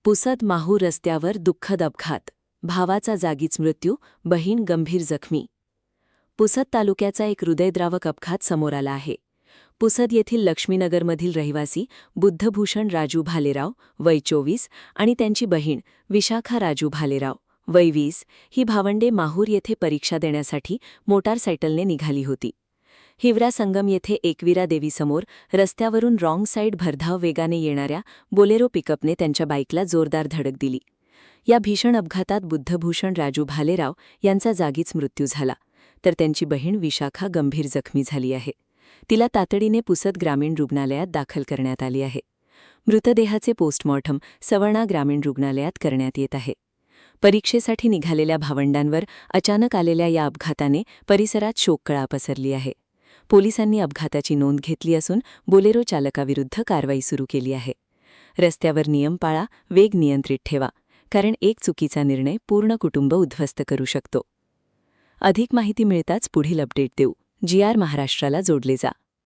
पुसद माहूर रस्त्यावर दुःखद अपघात, भावाचा जागीच मृत्यू, बहीण गंभीर जखमी. पुसद तालुक्याचा एक हृदयद्रावक अपघात समोर आला आहे. पुसद येथील लक्ष्मीनगरमधील रहिवासी बुद्धभूषण राजू भालेराव वय 24 आणि त्यांची बहीण विशाखा राजू भालेराव वय 20 ही भावंडे माहूर येथे परीक्षा देण्यासाठी मोटारसायकलने निघाली होती. हिवरा संगम येथे एकविरा देवीसमोर रस्त्यावरून रॉंग साईड भरधाव वेगाने येणाऱ्या बोलेरो पिकअपने त्यांच्या बाईकला जोरदार धडक दिली. या भीषण अपघातात बुद्धभूषण राजू भालेराव यांचा जागीच मृत्यू झाला, तर त्यांची बहीण विशाखा गंभीर जखमी झाली आहे. तिला तातडीने पुसद ग्रामीण रुग्णालयात दाखल करण्यात आली आहे. मृतदेहाचे पोस्टमॉर्टम सवर्णा ग्रामीण रुग्णालयात करण्यात येत आहे. परीक्षेसाठी निघालेल्या भावंडांवर अचानक आलेल्या या अपघाताने परिसरात शोककळा पसरली आहे. पोलिसांनी अपघाताची नोंद घेतली असून बोलेरो चालकाविरुद्ध कारवाई सुरू केली आहे. रस्त्यावर नियम पाळा, वेग नियंत्रित ठेवा, कारण एक चुकीचा निर्णय पूर्ण कुटुंब उद्ध्वस्त करू शकतो. अधिक माहिती मिळताच पुढील अपडेट देऊ. GR महाराष्ट्राला जोडले जा.